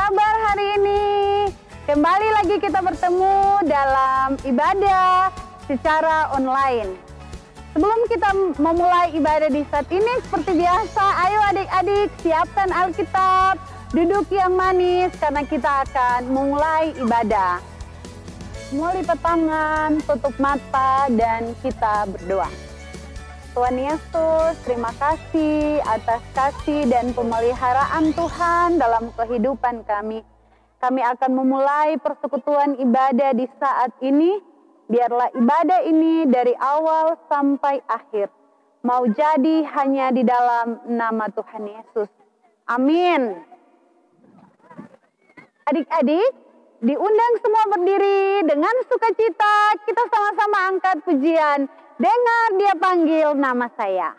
kabar hari ini? Kembali lagi kita bertemu dalam ibadah secara online. Sebelum kita memulai ibadah di saat ini, seperti biasa, ayo adik-adik siapkan Alkitab, duduk yang manis karena kita akan memulai ibadah. Semua lipat tangan, tutup mata, dan kita berdoa. Tuhan Yesus, terima kasih atas kasih dan pemeliharaan Tuhan dalam kehidupan kami. Kami akan memulai persekutuan ibadah di saat ini. Biarlah ibadah ini dari awal sampai akhir mau jadi hanya di dalam nama Tuhan Yesus. Amin. Adik-adik, diundang semua berdiri dengan sukacita. Kita sama-sama angkat pujian. Dengar dia panggil nama saya.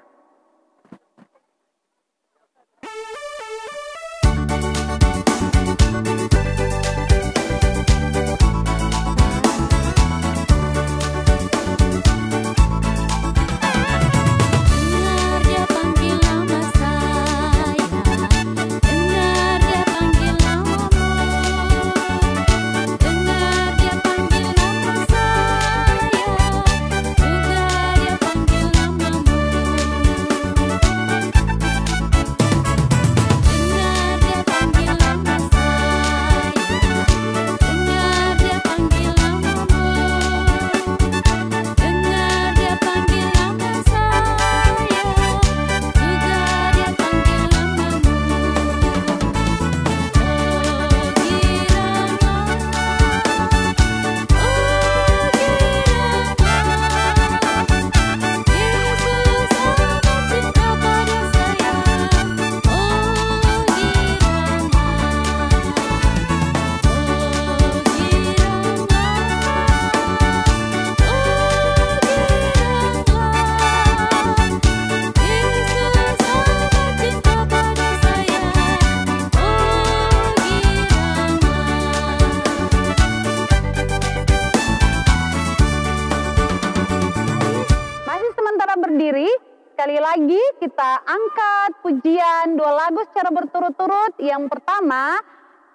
Sekali lagi kita angkat pujian dua lagu secara berturut-turut. Yang pertama,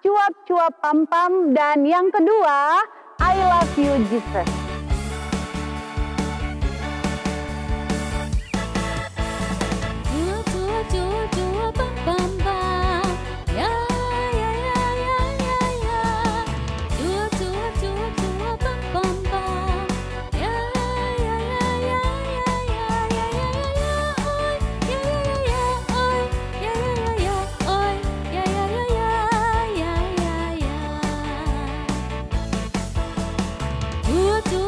Cuap-Cuap Pam-Pam, dan yang kedua, I Love You Jesus. Cuap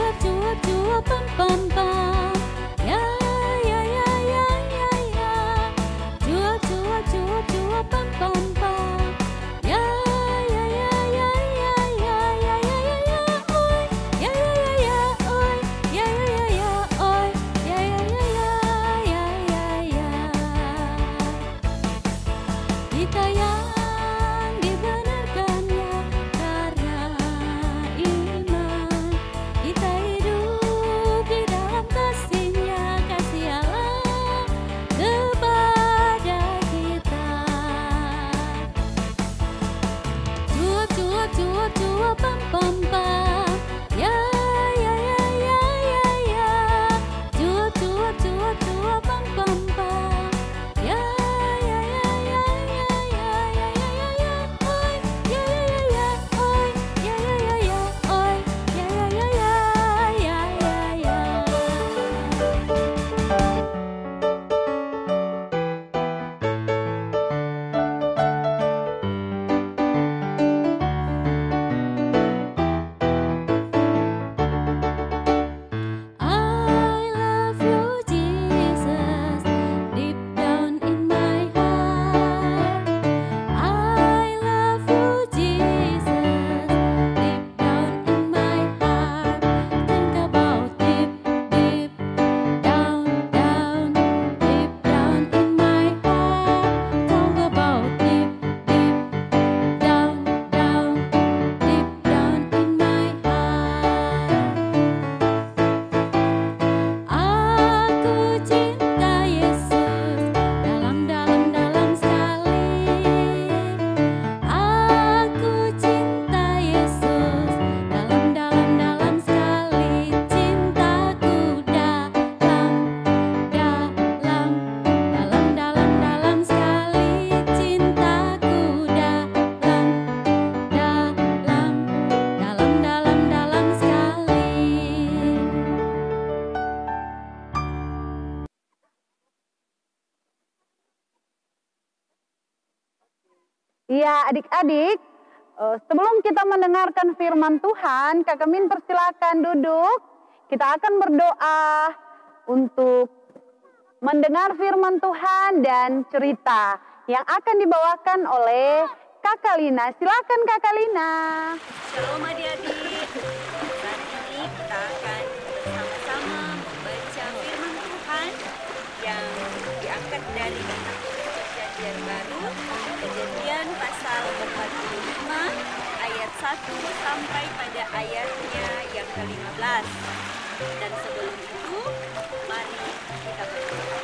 Iya, adik-adik, sebelum kita mendengarkan firman Tuhan, Kakak Min persilakan duduk. Kita akan berdoa untuk mendengar firman Tuhan dan cerita yang akan dibawakan oleh Kakak Lina. Silakan Kakak Lina. Shalom adik-adik. Saat ini kita akan bersama-sama membaca firman Tuhan yang diangkat dari kitab Perjanjian Baru, Kejadian pasal 45 ayat 1 sampai pada ayatnya yang ke-15. Dan sebelum itu, mari kita berdoa.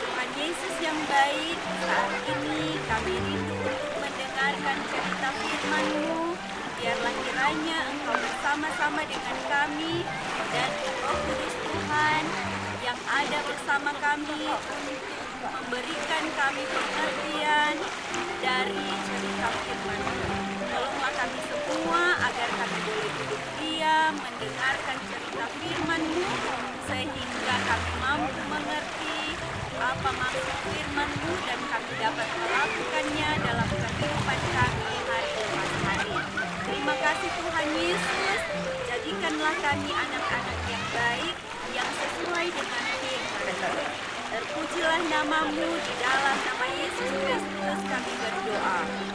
Tuhan Yesus yang baik, saat ini kami rindu untuk mendengarkan cerita firman-Mu. Biarlah kiranya Engkau bersama-sama dengan kami dan Roh Kudus Tuhan yang ada bersama kami untuk memberikan kami pengertian dari cerita firman-Mu. Tolonglah kami semua agar kami boleh duduk diam mendengarkan cerita firman-Mu sehingga kami mampu mengerti apa maksud firman-Mu dan kami dapat melakukannya dalam kehidupan kami hari lepas hari. Terima kasih Tuhan Yesus, jadikanlah kami anak-anak yang baik yang sesuai dengan firman-Mu. Terpujilah nama-Mu, di dalam nama Yesus Kristus kami berdoa. Amin.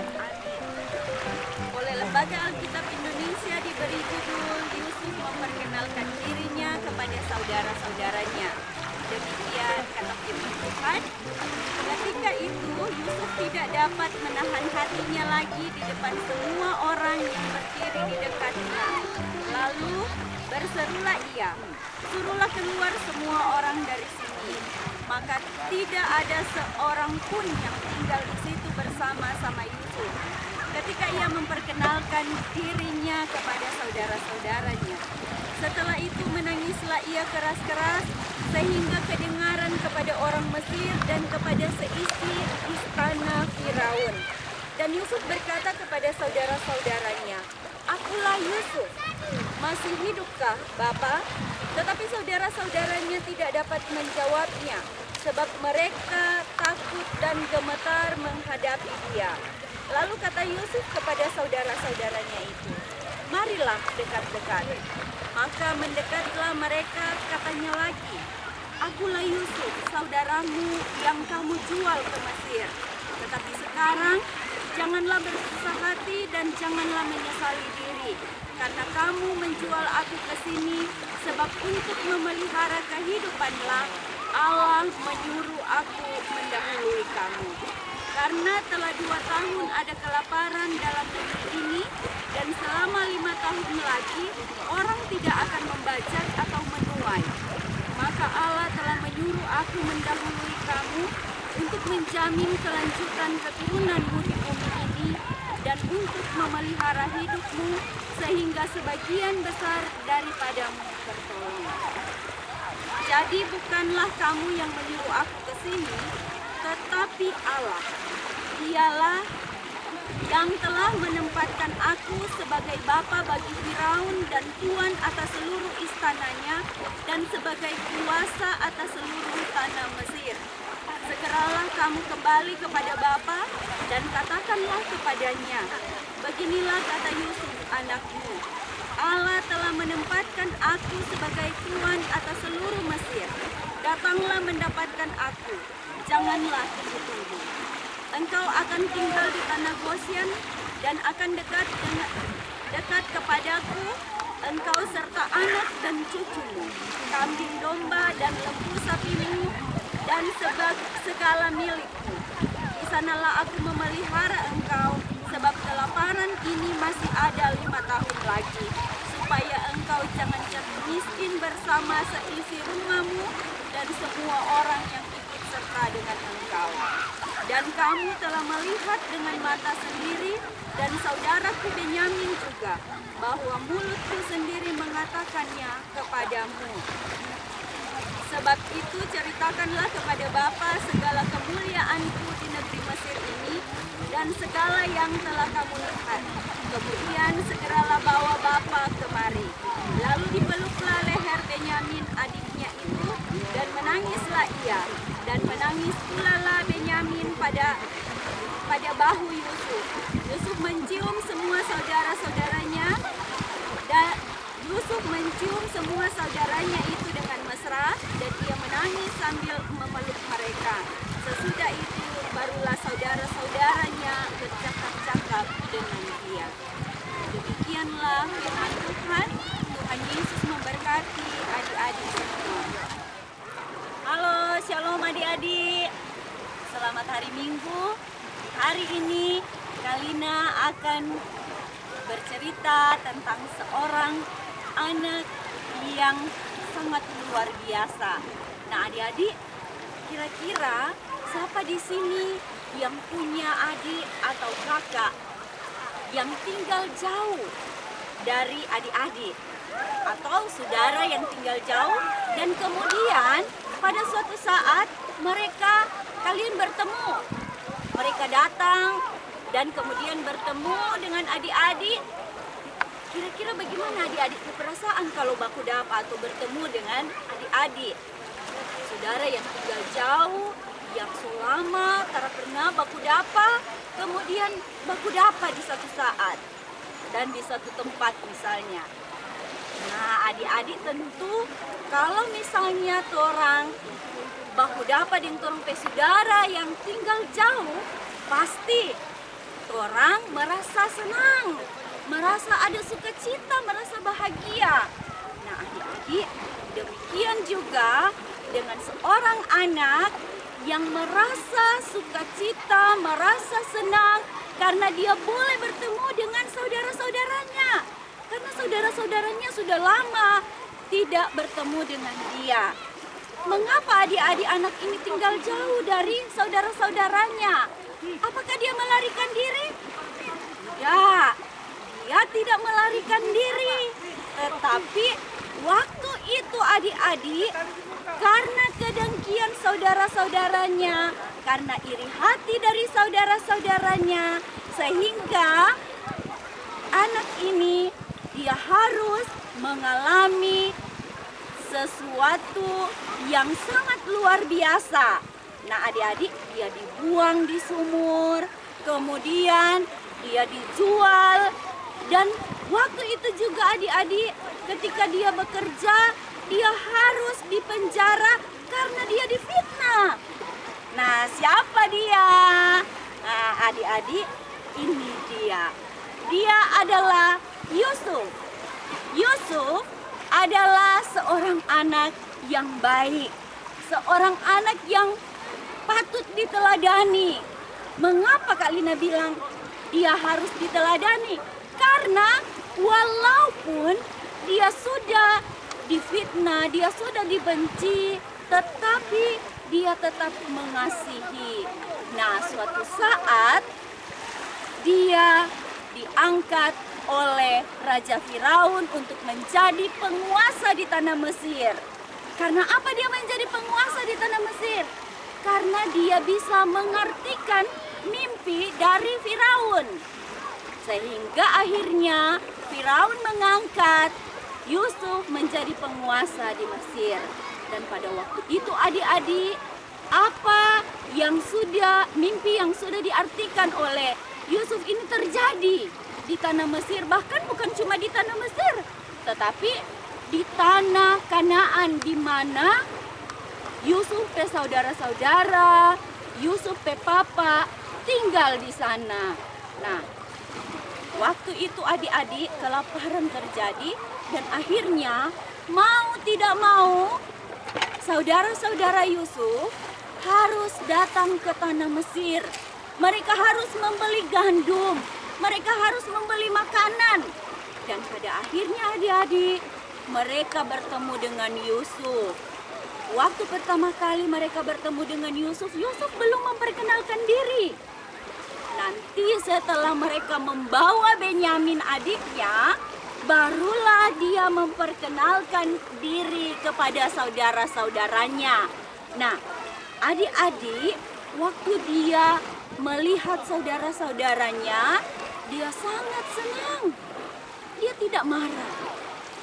Oleh Lembaga Alkitab Indonesia diberi judul Yusuf memperkenalkan dirinya kepada saudara-saudaranya. Demikian kata firman Tuhan. Ketika itu Yusuf tidak dapat menahan hatinya lagi di depan semua orang yang berdiri di dekatnya. Lalu berserulah ia, "Suruhlah keluar semua orang dari sini." Maka tidak ada seorang pun yang tinggal di situ bersama-sama Yusuf. Ketika ia memperkenalkan dirinya kepada saudara-saudaranya. Setelah itu menangislah ia keras-keras sehingga kedengaran kepada orang Mesir dan kepada seisi istana Firaun. Dan Yusuf berkata kepada saudara-saudaranya, "Akulah Yusuf. Masih hidupkah, Bapa?" Tetapi saudara-saudaranya tidak dapat menjawabnya, sebab mereka takut dan gemetar menghadapi dia. Lalu kata Yusuf kepada saudara-saudaranya itu, "Marilah dekat-dekat." Maka mendekatlah mereka, katanya lagi, "Akulah Yusuf, saudaramu yang kamu jual ke Mesir. Tetapi sekarang janganlah bersusah hati dan janganlah menyesali diri, karena kamu menjual aku ke sini, sebab untuk memelihara kehidupanlah Allah menyuruh aku mendahului kamu. Karena telah 2 tahun ada kelaparan dalam negeri ini, dan selama 5 tahun lagi orang tidak akan membajak atau menuai. Maka Allah telah menyuruh aku mendahului kamu untuk menjamin kelanjutan keturunanmu di bumi ini dan untuk memelihara hidupmu sehingga sebagian besar daripadamu tertolong. Jadi bukanlah kamu yang menyuruh aku ke sini, tetapi Allah. Dialah yang telah menempatkan aku sebagai bapa bagi Firaun dan tuan atas seluruh istananya dan sebagai kuasa atas seluruh tanah Mesir. Segeralah kamu kembali kepada bapa dan katakanlah kepadanya, beginilah kata Yusuf anakmu, Allah telah menempatkan aku sebagai tuan atas seluruh Mesir. Datanglah mendapatkan aku, janganlah tunggu-tunggu. Engkau akan tinggal di tanah Gosyen dan akan dekat kepadaku, engkau serta anak dan cucumu, kambing domba dan lembu sapimu, dan segala milikmu. Di sanalah aku memelihara engkau, sebab kelaparan ini masih ada 5 tahun lagi, supaya engkau jangan jatuh miskin bersama seisi rumahmu dan semua orang yang ikut serta dengan engkau. Dan kamu telah melihat dengan mata sendiri, dan saudaraku Benyamin juga, bahwa mulutku sendiri mengatakannya kepadamu. Sebab itu ceritakanlah kepada Bapa segala kemuliaanku di negeri Mesir ini, dan segala yang telah kamu lihat. Kemudian segeralah bawa Bapa kemari. Lalu dipeluklah leher Benyamin adiknya itu, dan menangislah ia. Dan menangis pula lah Benyamin pada bahu Yusuf. Yusuf mencium semua saudara-saudaranya dan Yusuf mencium semua saudaranya itu dengan mesra dan ia menangis sambil memeluk mereka. Sesudah itu barulah saudara-saudaranya bercakap-cakap dengan dia. Demikianlah firman Tuhan. Tuhan Yesus memberkati adik-adik semua. Halo, shalom adik-adik. Selamat hari Minggu. Hari ini Kalina akan bercerita tentang seorang anak yang sangat luar biasa. Nah, adik-adik, kira-kira siapa di sini yang punya adik atau kakak yang tinggal jauh dari adik-adik atau saudara yang tinggal jauh dan kemudian pada suatu saat kalian bertemu, mereka datang dan kemudian bertemu dengan adik-adik. Kira-kira bagaimana adik-adik perasaan kalau baku dapa atau bertemu dengan adik-adik saudara yang tinggal jauh, yang selama tak pernah baku dapa, kemudian baku dapa di satu saat dan di satu tempat misalnya. Nah, adik-adik tentu kalau misalnya orang baku dapa dengan orang saudara yang tinggal jauh, pasti orang merasa senang, merasa ada sukacita, merasa bahagia. Nah, adik-adik, demikian juga dengan seorang anak yang merasa sukacita, merasa senang karena dia boleh bertemu dengan saudara-saudaranya. Karena saudara-saudaranya sudah lama tidak bertemu dengan dia. Mengapa adik-adik anak ini tinggal jauh dari saudara-saudaranya? Apakah dia melarikan diri? Tidak, dia tidak melarikan diri. Tetapi waktu itu adik-adik, karena kedengkian saudara-saudaranya, karena iri hati dari saudara-saudaranya, sehingga anak ini dia harus mengalami sesuatu yang sangat luar biasa. Nah, adik-adik, dia dibuang di sumur, kemudian dia dijual, dan waktu itu juga adik-adik ketika dia bekerja, dia harus dipenjara karena dia difitnah. Nah, siapa dia? Nah, adik-adik, ini dia. Dia adalah Yusuf. Yusuf adalah seorang anak yang baik, seorang anak yang patut diteladani. Mengapa Kak Lina bilang dia harus diteladani? Karena walaupun dia sudah difitnah, dia sudah dibenci, tetapi dia tetap mengasihi. Nah, suatu saat dia diangkat oleh Raja Firaun untuk menjadi penguasa di tanah Mesir. Karena apa dia menjadi penguasa di tanah Mesir? Karena dia bisa mengartikan mimpi dari Firaun. Sehingga akhirnya Firaun mengangkat Yusuf menjadi penguasa di Mesir. Dan pada waktu itu adik-adik, apa yang mimpi yang sudah diartikan oleh Yusuf ini terjadi di tanah Mesir, bahkan bukan cuma di tanah Mesir, tetapi di tanah Kanaan, di mana Yusuf pe saudara-saudara, Yusuf pe papa tinggal di sana. Nah, waktu itu adik-adik kelaparan terjadi dan akhirnya mau tidak mau saudara-saudara Yusuf harus datang ke tanah Mesir. Mereka harus membeli gandum, mereka harus membeli makanan. Dan pada akhirnya adik-adik, mereka bertemu dengan Yusuf. Waktu pertama kali mereka bertemu dengan Yusuf, Yusuf belum memperkenalkan diri. Nanti setelah mereka membawa Benyamin adiknya, barulah dia memperkenalkan diri kepada saudara-saudaranya. Nah, adik-adik, waktu dia melihat saudara-saudaranya, dia sangat senang. Dia tidak marah.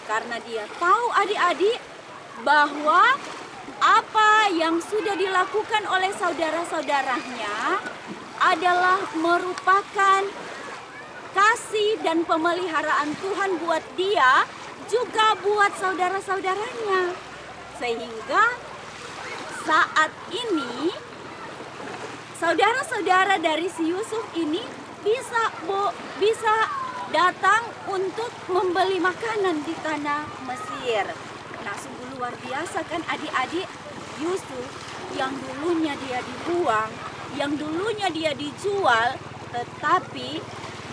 Karena dia tahu adik-adik bahwa apa yang sudah dilakukan oleh saudara-saudaranya adalah merupakan kasih dan pemeliharaan Tuhan buat dia, juga buat saudara-saudaranya. Sehingga saat ini saudara-saudara dari si Yusuf ini bisa datang untuk membeli makanan di tanah Mesir. Nah, sungguh luar biasa kan adik-adik. Yusuf yang dulunya dia dibuang, yang dulunya dia dijual, tetapi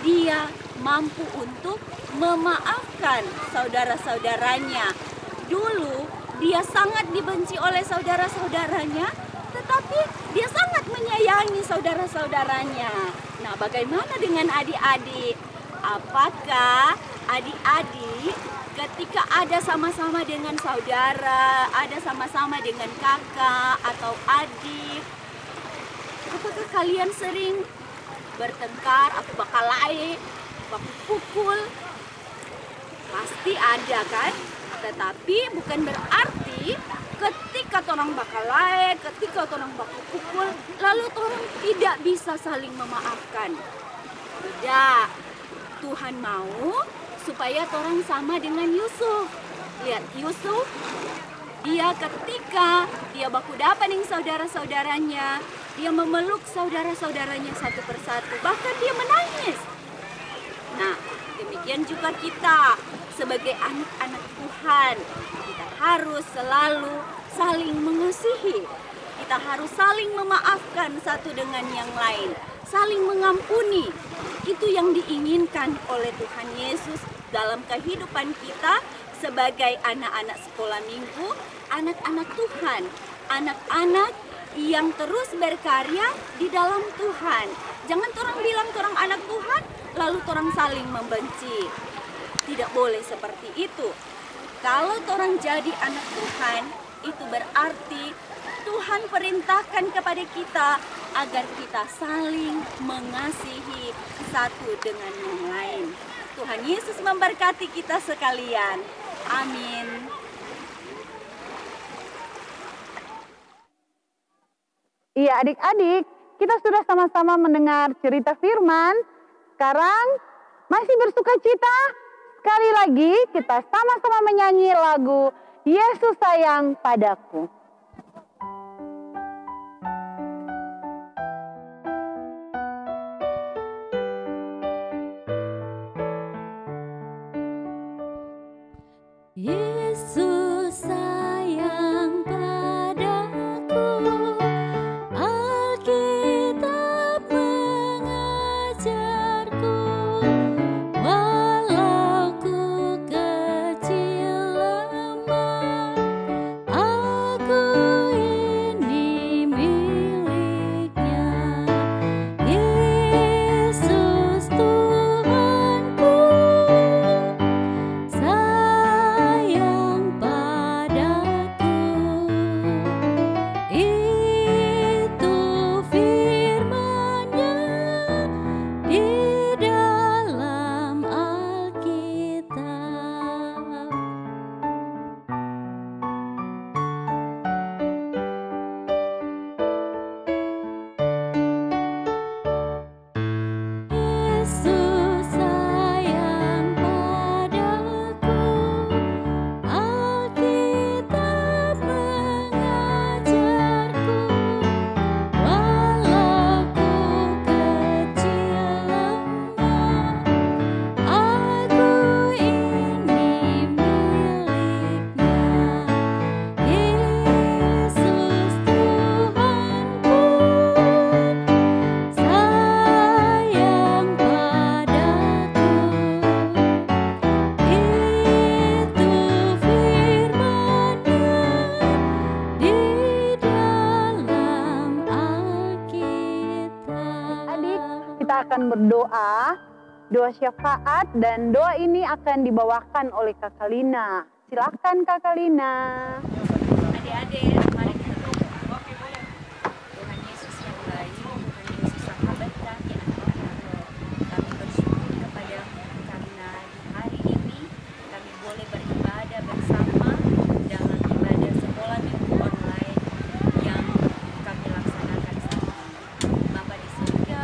dia mampu untuk memaafkan saudara-saudaranya. Dulu dia sangat dibenci oleh saudara-saudaranya, tetapi dia sangat menyayangi saudara-saudaranya. Nah, bagaimana dengan adik-adik? Apakah adik-adik ketika ada sama-sama dengan saudara, ada sama-sama dengan kakak atau adik, apakah kalian sering bertengkar atau bakalae, baku pukul? Pasti ada kan? Tetapi bukan berarti ketika orang bakalae, ketika orang baku pukul, lalu orang tidak bisa saling memaafkan. Tidak. Tuhan mau supaya orang sama dengan Yusuf. Lihat Yusuf, dia ketika dia baku dapat dengan saudara-saudaranya, dia memeluk saudara-saudaranya satu persatu, bahkan dia menangis. Nah, demikian juga kita sebagai anak-anak Tuhan, kita harus selalu saling mengasihi. Kita harus saling memaafkan satu dengan yang lain, saling mengampuni. Itu yang diinginkan oleh Tuhan Yesus dalam kehidupan kita sebagai anak-anak sekolah minggu, anak-anak Tuhan, anak-anak yang terus berkarya di dalam Tuhan. Jangan orang bilang orang anak Tuhan, lalu orang saling membenci. Tidak boleh seperti itu. Kalau orang jadi anak Tuhan, itu berarti Tuhan perintahkan kepada kita agar kita saling mengasihi satu dengan yang lain. Tuhan Yesus memberkati kita sekalian. Amin. Iya adik-adik, kita sudah sama-sama mendengar cerita firman. Sekarang masih bersuka cita. Sekali lagi kita sama-sama menyanyi lagu Yesus Sayang Padaku. Yesus sayang padaku, Alkitab mengajarku, walau ku kecil lemah, aku ini miliknya. Yesus Tuhanku, sayang padaku, itu firman-Nya di dalam Alkitab. Yesus sayang padaku, Alkitab mengajarku, walau ku kecil lemah, aku ini miliknya. Yesus Tuhanku, sayang padaku, itu firman-Nya di dalam Alkitab. Adik, kita akan berdoa, doa syafaat, dan doa ini akan dibawakan oleh Kakak Lina. Silakan Kakak Lina. Adik-adik, mari kita berdoa. Tuhan Yesus yang baik, Tuhan Yesus sahabat kami anak-anak, kami bersyukur kepadamu karena di hari ini kami boleh beribadah bersama dalam ibadah sekolah minggu online yang kami laksanakan sama Bapa di surga.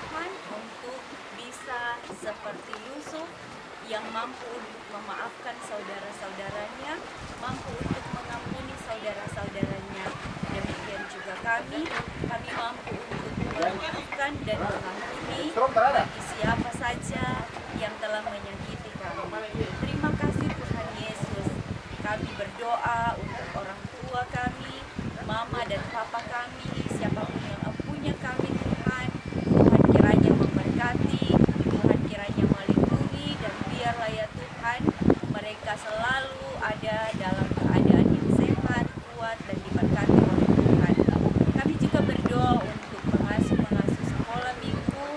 Tuhan untuk bisa seperti Yusuf yang mampu untuk memaafkan saudara-saudaranya, mampu untuk mengampuni saudara-saudaranya. Demikian juga kami mampu untuk memaafkan dan mengampuni bagi siapa saja yang telah menyakiti kami. Terima kasih Tuhan Yesus. Kami berdoa untuk orang tua kami, mama dan papa kami, siapapun yang empunya kami Tuhan. Tuhan kiranya memberkati, Tuhan kiranya melindungi, dan biarlah ya Tuhan mereka selalu ada dalam keadaan yang sehat, kuat, dan diberkati oleh Tuhan. Kami juga berdoa untuk pengasuh-pengasuh sekolah minggu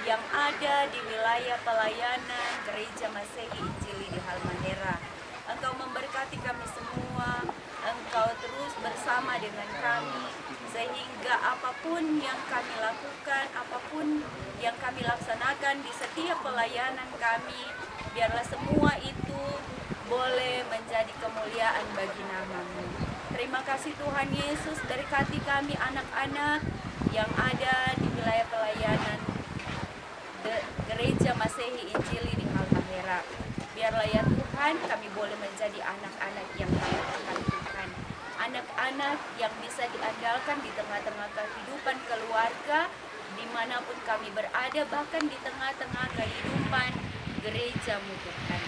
yang ada di wilayah pelayanan Gereja Masehi Injili di Halmahera. Engkau memberkati kami semua, Engkau terus bersama dengan kami, sehingga apapun yang kami lakukan, apapun yang kami laksanakan di setiap pelayanan kami, biarlah semua itu boleh menjadi kemuliaan bagi nama-Mu. Terima kasih Tuhan Yesus, berkati kami anak-anak yang ada di wilayah pelayanan Gereja Masehi Injili di Halmahera. Biarlah ya Tuhan kami boleh menjadi anak-anak yang taat akan Tuhan, anak-anak yang bisa diandalkan di tengah-tengah kehidupan keluarga, dimanapun kami berada, bahkan di tengah-tengah kehidupan gereja-Mu Tuhan.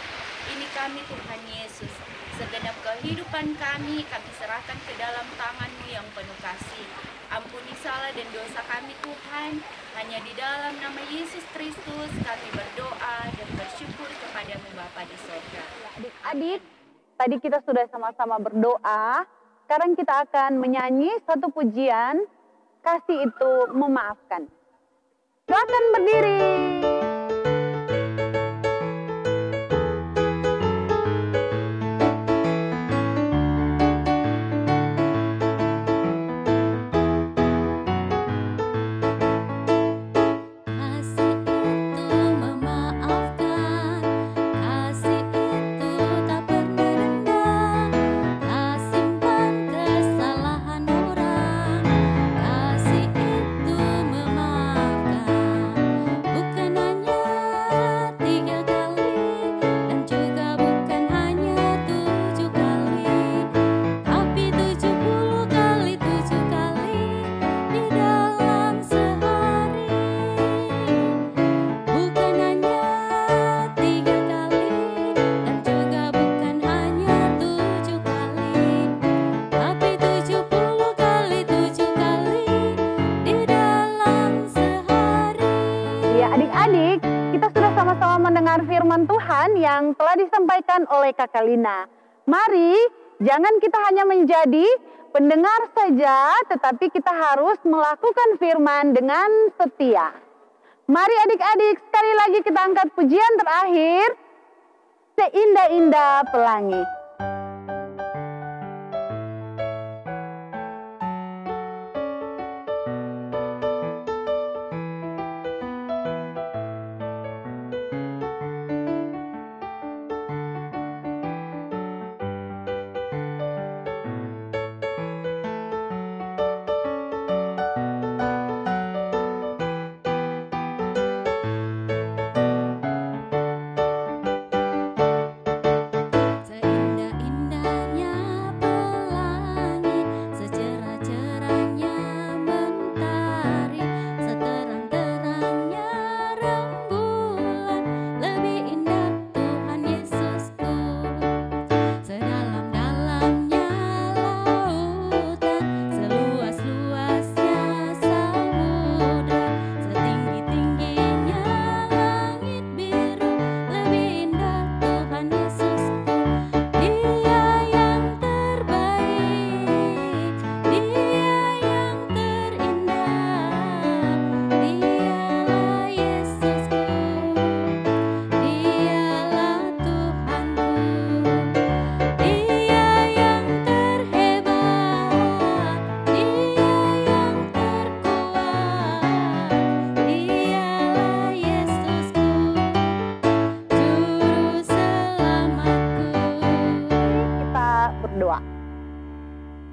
Ini kami Tuhan Yesus, segenap kehidupan kami serahkan ke dalam tangan-Mu yang penuh kasih. Ampuni salah dan dosa kami Tuhan, hanya di dalam nama Yesus Kristus kami berdoa dan bersyukur kepada-Mu Bapa di sorga. Adik-adik, tadi kita sudah sama-sama berdoa, sekarang kita akan menyanyi satu pujian, kasih itu memaafkan. Silakan berdiri. Adik-adik, kita sudah sama-sama mendengar firman Tuhan yang telah disampaikan oleh Kakak Lina. Mari, jangan kita hanya menjadi pendengar saja, tetapi kita harus melakukan firman dengan setia. Mari adik-adik, sekali lagi kita angkat pujian terakhir, Seindah-indah Pelangi.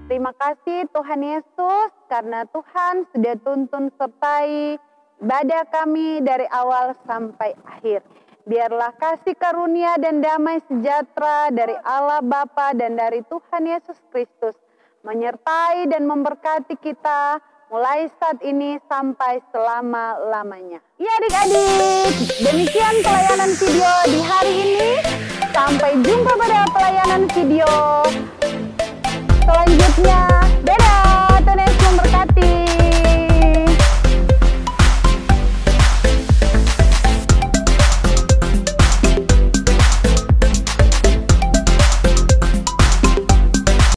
Terima kasih Tuhan Yesus karena Tuhan sudah tuntun sertai ibadah kami dari awal sampai akhir. Biarlah kasih karunia dan damai sejahtera dari Allah Bapa dan dari Tuhan Yesus Kristus menyertai dan memberkati kita mulai saat ini sampai selama-lamanya. Ya adik-adik, demikian pelayanan video di hari ini. Sampai jumpa pada pelayanan video selanjutnya.